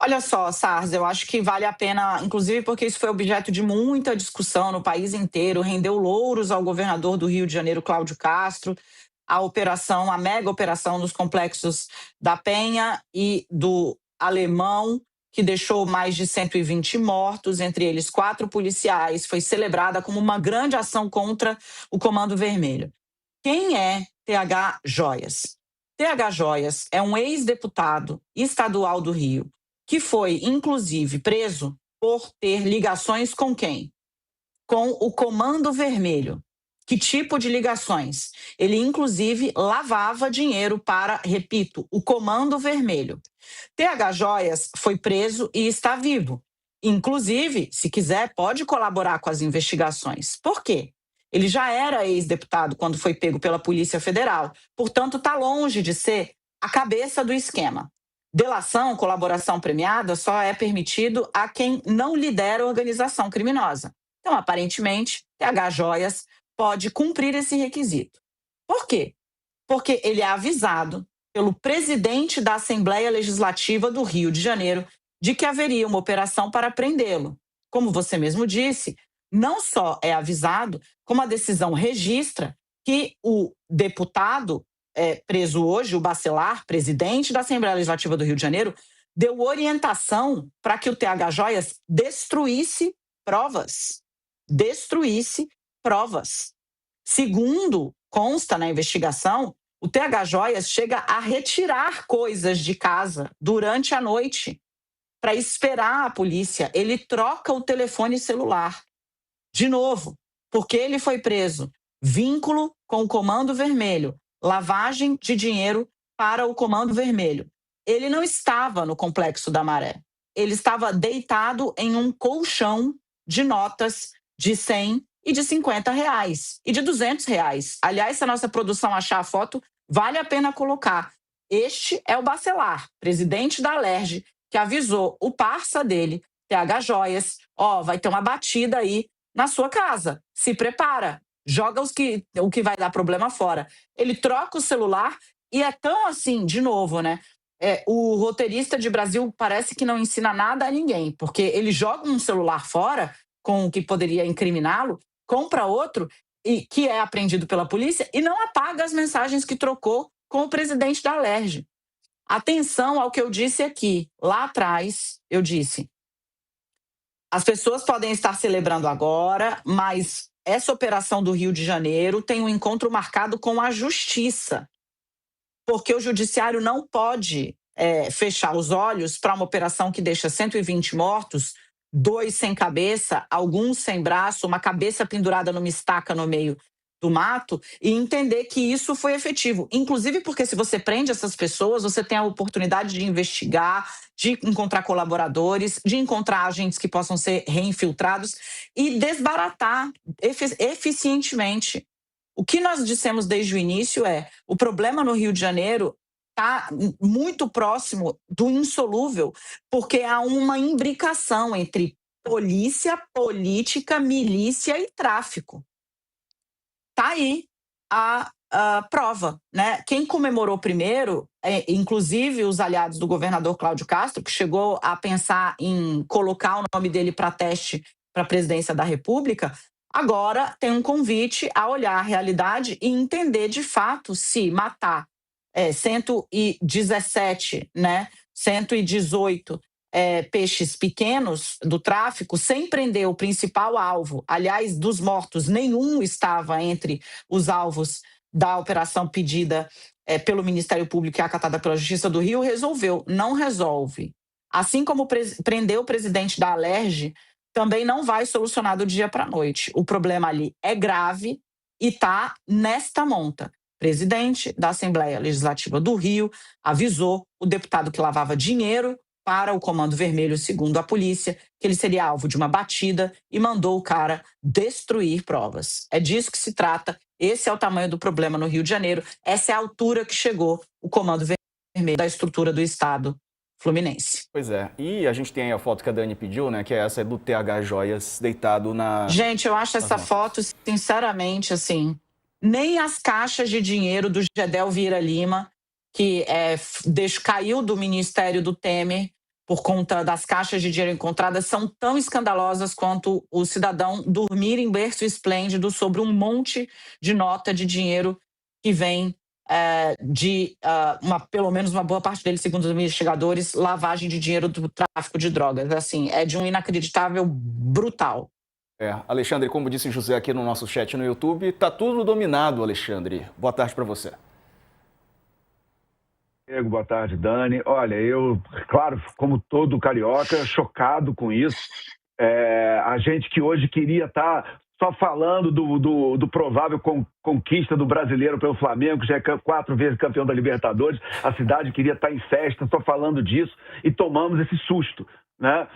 Olha só, Sars, eu acho que vale a pena, inclusive porque isso foi objeto de muita discussão no país inteiro, rendeu louros ao governador do Rio de Janeiro, Cláudio Castro, a mega operação dos complexos da Penha e do Alemão, que deixou mais de 120 mortos, entre eles 4 policiais, foi celebrada como uma grande ação contra o Comando Vermelho. Quem é TH Joias? TH Joias é um ex-deputado estadual do Rio, que foi, inclusive, preso por ter ligações com quem? Com o Comando Vermelho. Que tipo de ligações? Ele, inclusive, lavava dinheiro para, repito, o Comando Vermelho. TH Joias foi preso e está vivo. Inclusive, se quiser, pode colaborar com as investigações. Por quê? Ele já era ex-deputado quando foi pego pela Polícia Federal, portanto, está longe de ser a cabeça do esquema. Delação, colaboração premiada só é permitido a quem não lidera a organização criminosa. Então, aparentemente, TH Joias pode cumprir esse requisito. Por quê? Porque ele é avisado pelo presidente da Assembleia Legislativa do Rio de Janeiro de que haveria uma operação para prendê-lo. Como você mesmo disse, não só é avisado, como a decisão registra que o deputado preso hoje, o Bacelar, presidente da Assembleia Legislativa do Rio de Janeiro, deu orientação para que o TH Joias destruísse provas. Destruísse provas. Segundo consta na investigação, o TH Joias chega a retirar coisas de casa durante a noite para esperar a polícia. Ele troca o telefone celular. De novo, porque ele foi preso. Vínculo com o Comando Vermelho. Lavagem de dinheiro para o Comando Vermelho. Ele não estava no Complexo da Maré. Ele estava deitado em um colchão de notas de 100 e de 50 reais e de 200 reais. Aliás, se a nossa produção achar a foto, vale a pena colocar. Este é o Bacelar, presidente da Alerj, que avisou o parça dele, TH Joias, vai ter uma batida aí na sua casa. Se prepara, joga o que vai dar problema fora. Ele troca o celular e é tão assim, de novo, né? O roteirista de Brasil parece que não ensina nada a ninguém, porque ele joga um celular fora com o que poderia incriminá-lo, compra outro e que é apreendido pela polícia e não apaga as mensagens que trocou com o presidente da Alerj. Atenção ao que eu disse aqui. Lá atrás, eu disse: as pessoas podem estar celebrando agora, mas essa operação do Rio de Janeiro tem um encontro marcado com a justiça, porque o judiciário não pode fechar os olhos para uma operação que deixa 120 mortos, 2 sem cabeça, alguns sem braço, uma cabeça pendurada numa estaca no meio do mato, e entender que isso foi efetivo. Inclusive porque se você prende essas pessoas, você tem a oportunidade de investigar, de encontrar colaboradores, de encontrar agentes que possam ser reinfiltrados e desbaratar eficientemente. O que nós dissemos desde o início o problema no Rio de Janeiro está muito próximo do insolúvel, porque há uma imbricação entre polícia, política, milícia e tráfico. Tá aí a prova, né? Quem comemorou primeiro, inclusive os aliados do governador Cláudio Castro, que chegou a pensar em colocar o nome dele para teste para a presidência da República, agora tem um convite a olhar a realidade e entender de fato se matar 117, né, 118 peixes pequenos do tráfico, sem prender o principal alvo. Aliás, dos mortos, nenhum estava entre os alvos da operação pedida pelo Ministério Público e acatada pela Justiça do Rio, resolveu. Não resolve. Assim como prender o presidente da Alerj, também não vai solucionar do dia para a noite. O problema ali é grave e está nesta monta. Presidente da Assembleia Legislativa do Rio avisou o deputado que lavava dinheiro para o Comando Vermelho, segundo a polícia, que ele seria alvo de uma batida e mandou o cara destruir provas. É disso que se trata. Esse é o tamanho do problema no Rio de Janeiro. Essa é a altura que chegou o Comando Vermelho da estrutura do Estado fluminense. Pois é. E a gente tem aí a foto que a Dani pediu, né? Que é essa do TH Joias deitado na... Gente, eu acho essa foto, sinceramente, assim, nem as caixas de dinheiro do Gedel Vieira Lima, que caiu do Ministério do Temer, por conta das caixas de dinheiro encontradas são tão escandalosas quanto o cidadão dormir em berço esplêndido sobre um monte de nota de dinheiro que vem pelo menos uma boa parte dele, segundo os investigadores, lavagem de dinheiro do tráfico de drogas. Assim, é de um inacreditável brutal. Alexandre, como disse José aqui no nosso chat no YouTube, tá tudo dominado, Alexandre. Boa tarde para você. Boa tarde, Dani. Olha, eu, claro, como todo carioca, chocado com isso. A gente que hoje queria estar só falando do provável conquista do brasileiro pelo Flamengo, que já é 4 vezes campeão da Libertadores, a cidade queria estar em festa, só falando disso, e tomamos esse susto. Né?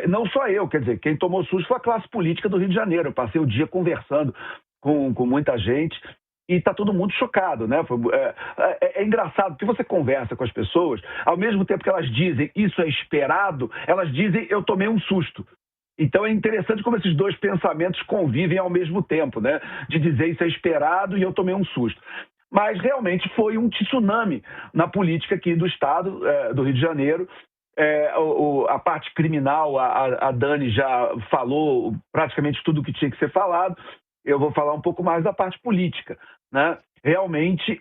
Não só eu, quer dizer, quem tomou susto foi a classe política do Rio de Janeiro. Eu passei o dia conversando com muita gente e está todo mundo chocado, né? É engraçado, porque você conversa com as pessoas, ao mesmo tempo que elas dizem isso é esperado, elas dizem eu tomei um susto. Então é interessante como esses dois pensamentos convivem ao mesmo tempo, né? De dizer isso é esperado e eu tomei um susto. Mas realmente foi um tsunami na política aqui do Estado, do Rio de Janeiro. A parte criminal, a Dani já falou praticamente tudo o que tinha que ser falado. Eu vou falar um pouco mais da parte política, né? Realmente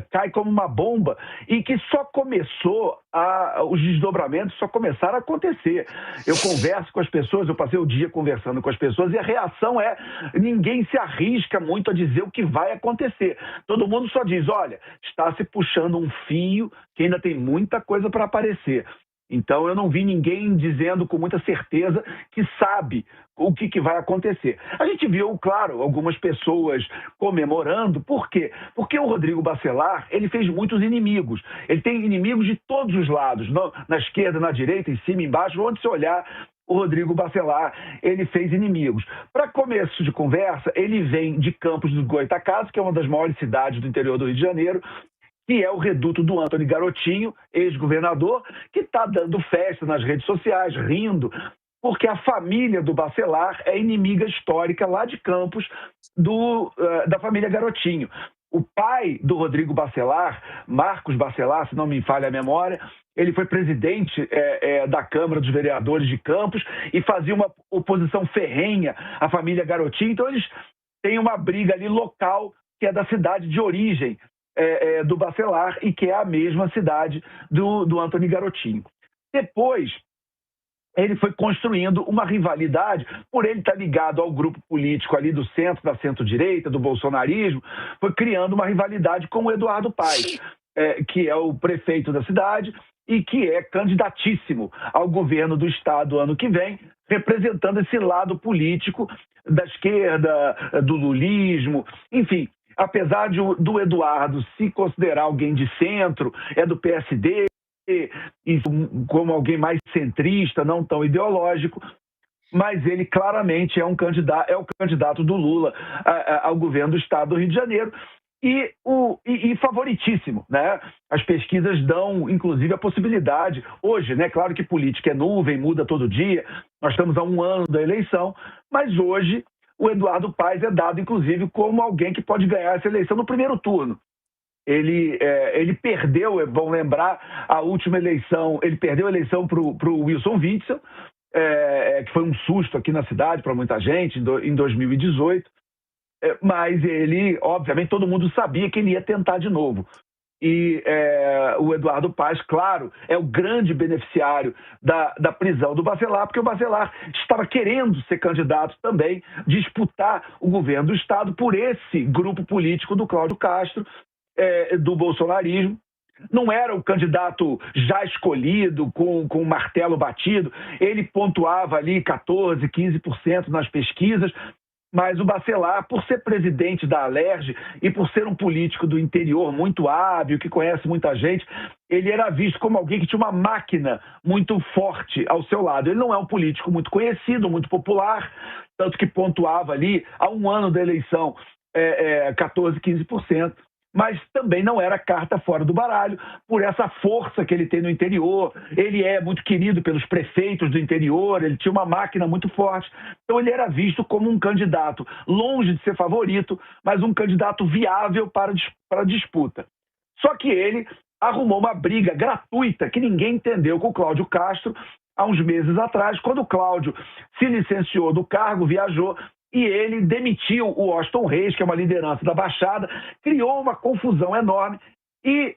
cai como uma bomba e que só começou os desdobramentos só começaram a acontecer. Eu converso com as pessoas, eu passei o dia conversando com as pessoas e a reação ninguém se arrisca muito a dizer o que vai acontecer. Todo mundo só diz, olha, está se puxando um fio que ainda tem muita coisa para aparecer. Então, eu não vi ninguém dizendo com muita certeza que sabe o que vai acontecer. A gente viu, claro, algumas pessoas comemorando. Por quê? Porque o Rodrigo Bacelar, ele fez muitos inimigos. Ele tem inimigos de todos os lados, na esquerda, na direita, em cima, embaixo, onde se olhar, o Rodrigo Bacelar, ele fez inimigos. Para começo de conversa, ele vem de Campos dos Goytacazes, que é uma das maiores cidades do interior do Rio de Janeiro, que é o reduto do Antony Garotinho, ex-governador, que está dando festa nas redes sociais, rindo, porque a família do Bacelar é inimiga histórica lá de Campos da família Garotinho. O pai do Rodrigo Bacelar, Marcos Bacelar, se não me falha a memória, ele foi presidente da Câmara dos Vereadores de Campos e fazia uma oposição ferrenha à família Garotinho. Então, eles têm uma briga ali local, que é da cidade de origem do Bacelar e que é a mesma cidade do Antony Garotinho. Depois, ele foi construindo uma rivalidade, por ele estar ligado ao grupo político ali do centro, da centro-direita, do bolsonarismo, foi criando uma rivalidade com o Eduardo Paes, que é o prefeito da cidade e que é candidatíssimo ao governo do estado ano que vem, representando esse lado político da esquerda, do lulismo, enfim. Apesar do Eduardo se considerar alguém de centro, é do PSD, e como alguém mais centrista, não tão ideológico, mas ele claramente é o candidato do Lula ao governo do estado do Rio de Janeiro e favoritíssimo, né? As pesquisas dão, inclusive, a possibilidade, hoje, né? Claro que política é nuvem, muda todo dia, nós estamos a 1 ano da eleição, mas hoje o Eduardo Paes é dado, inclusive, como alguém que pode ganhar essa eleição no primeiro turno. Ele perdeu, é bom lembrar, a última eleição, ele perdeu a eleição para o Wilson Witzel, que foi um susto aqui na cidade para muita gente, em 2018, mas ele, obviamente, todo mundo sabia que ele ia tentar de novo. E o Eduardo Paes, claro, é o grande beneficiário da prisão do Bacelar, porque o Bacelar estava querendo ser candidato também, disputar o governo do estado por esse grupo político do Cláudio Castro, do bolsonarismo. Não era o candidato já escolhido, com o martelo batido. Ele pontuava ali 14%, 15% nas pesquisas, mas o Bacelar, por ser presidente da Alerj e por ser um político do interior muito hábil, que conhece muita gente, ele era visto como alguém que tinha uma máquina muito forte ao seu lado. Ele não é um político muito conhecido, muito popular, tanto que pontuava ali, há 1 ano da eleição, 14%, 15%. Mas também não era carta fora do baralho, por essa força que ele tem no interior. Ele é muito querido pelos prefeitos do interior, ele tinha uma máquina muito forte. Então ele era visto como um candidato longe de ser favorito, mas um candidato viável para a disputa. Só que ele arrumou uma briga gratuita que ninguém entendeu com o Cláudio Castro há uns meses atrás, quando o Cláudio se licenciou do cargo, viajou, e ele demitiu o Washington Reis, que é uma liderança da Baixada, criou uma confusão enorme e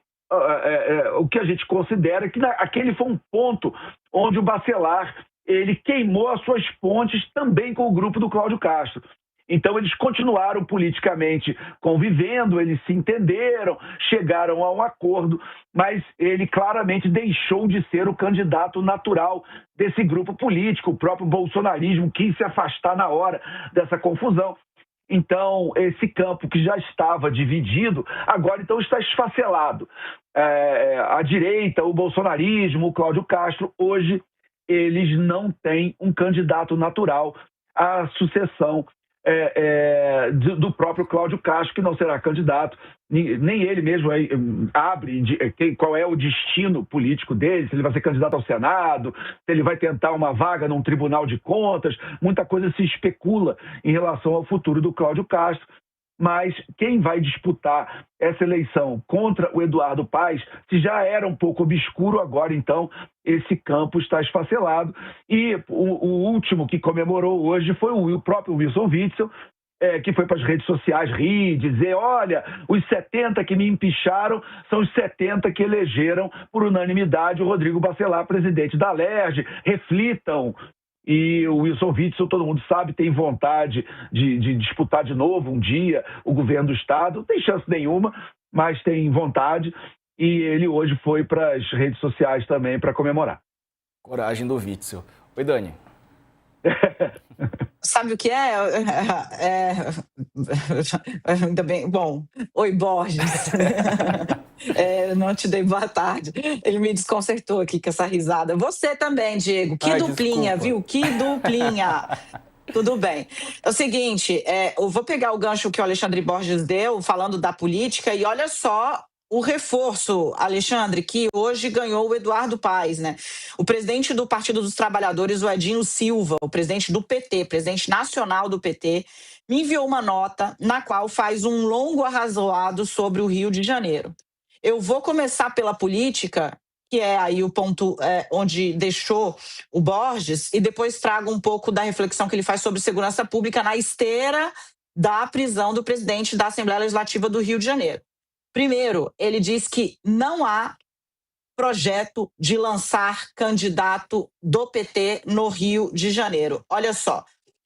o que a gente considera que aquele foi um ponto onde o Bacelar ele queimou as suas pontes também com o grupo do Cláudio Castro. Então, eles continuaram politicamente convivendo, eles se entenderam, chegaram a um acordo, mas ele claramente deixou de ser o candidato natural desse grupo político. O próprio bolsonarismo quis se afastar na hora dessa confusão. Então, esse campo que já estava dividido, agora então está esfacelado. A direita, o bolsonarismo, o Cláudio Castro, hoje eles não têm um candidato natural à sucessão do próprio Cláudio Castro, que não será candidato, nem ele mesmo abre qual é o destino político dele, se ele vai ser candidato ao Senado, se ele vai tentar uma vaga num tribunal de contas, muita coisa se especula em relação ao futuro do Cláudio Castro. Mas quem vai disputar essa eleição contra o Eduardo Paes, se já era um pouco obscuro, agora então esse campo está esfacelado. E o último que comemorou hoje foi o próprio Wilson Witzel, que foi para as redes sociais rir, dizer, olha, os 70 que me empicharam são os 70 que elegeram por unanimidade o Rodrigo Bacelar, presidente da Alerj, reflitam. E o Wilson Witzel, todo mundo sabe, tem vontade de disputar de novo um dia o governo do Estado. Não tem chance nenhuma, mas tem vontade. E ele hoje foi para as redes sociais também para comemorar. Coragem do Witzel. Oi, Dani. Sabe o que é? Ainda bem. Bom, oi, Borges. Não te dei boa tarde. Ele me desconcertou aqui com essa risada. Você também, Diego. Que duplinha, desculpa. Viu? Que duplinha. Tudo bem. É o seguinte, eu vou pegar o gancho que o Alexandre Borges deu, falando da política, e olha só o reforço, Alexandre, que hoje ganhou o Eduardo Paes, né? O presidente do Partido dos Trabalhadores, o Edinho Silva, o presidente do PT, presidente nacional do PT, me enviou uma nota na qual faz um longo arrazoado sobre o Rio de Janeiro. Eu vou começar pela política, que é aí o ponto onde deixou o Borges, e depois trago um pouco da reflexão que ele faz sobre segurança pública na esteira da prisão do presidente da Assembleia Legislativa do Rio de Janeiro. Primeiro, ele diz que não há projeto de lançar candidato do PT no Rio de Janeiro. Olha só,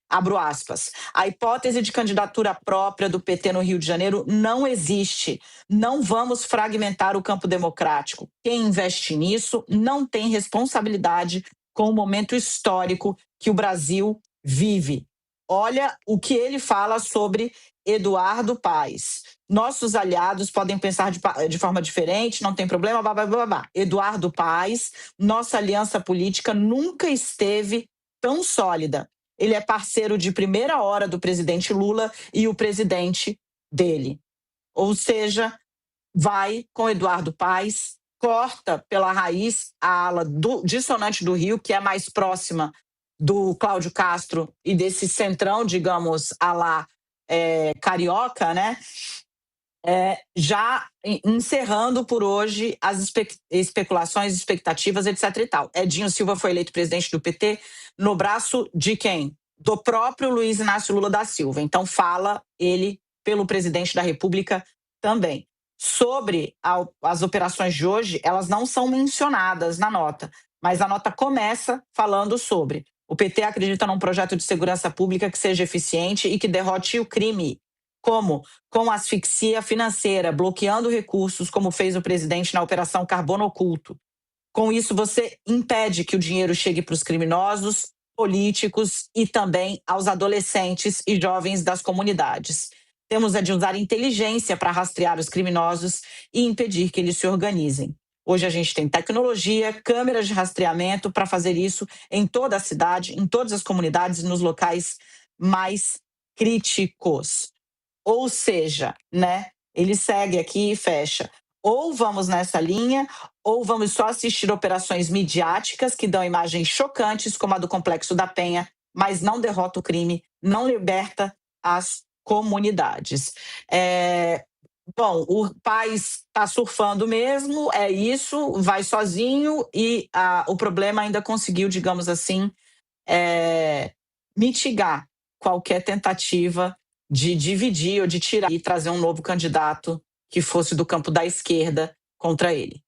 abro aspas, a hipótese de candidatura própria do PT no Rio de Janeiro não existe. Não vamos fragmentar o campo democrático. Quem investe nisso não tem responsabilidade com o momento histórico que o Brasil vive. Olha o que ele fala sobre Eduardo Paes. Nossos aliados podem pensar de forma diferente, não tem problema, blá, blá, blá, blá. Eduardo Paes, nossa aliança política nunca esteve tão sólida. Ele é parceiro de primeira hora do presidente Lula e o presidente dele. Ou seja, vai com Eduardo Paes, corta pela raiz a ala dissonante do Rio, que é mais próxima do Cláudio Castro e desse centrão, digamos, à la carioca, né? Já encerrando por hoje as especulações, expectativas, etc. e tal. Edinho Silva foi eleito presidente do PT no braço de quem? Do próprio Luiz Inácio Lula da Silva. Então fala ele pelo presidente da República também. Sobre as operações de hoje, elas não são mencionadas na nota, mas a nota começa falando sobre o PT acredita num projeto de segurança pública que seja eficiente e que derrote o crime. Como? Com asfixia financeira, bloqueando recursos, como fez o presidente na Operação Carbono Oculto. Com isso, você impede que o dinheiro chegue para os criminosos, políticos e também aos adolescentes e jovens das comunidades. Temos de usar inteligência para rastrear os criminosos e impedir que eles se organizem. Hoje a gente tem tecnologia, câmeras de rastreamento para fazer isso em toda a cidade, em todas as comunidades e nos locais mais críticos. Ou seja, né, ele segue aqui e fecha. Ou vamos nessa linha, ou vamos só assistir operações midiáticas que dão imagens chocantes, como a do Complexo da Penha, mas não derrota o crime, não liberta as comunidades. Bom, o Paes está surfando mesmo, é isso, vai sozinho e o problema ainda conseguiu, digamos assim, mitigar qualquer tentativa de dividir ou de tirar e trazer um novo candidato que fosse do campo da esquerda contra ele.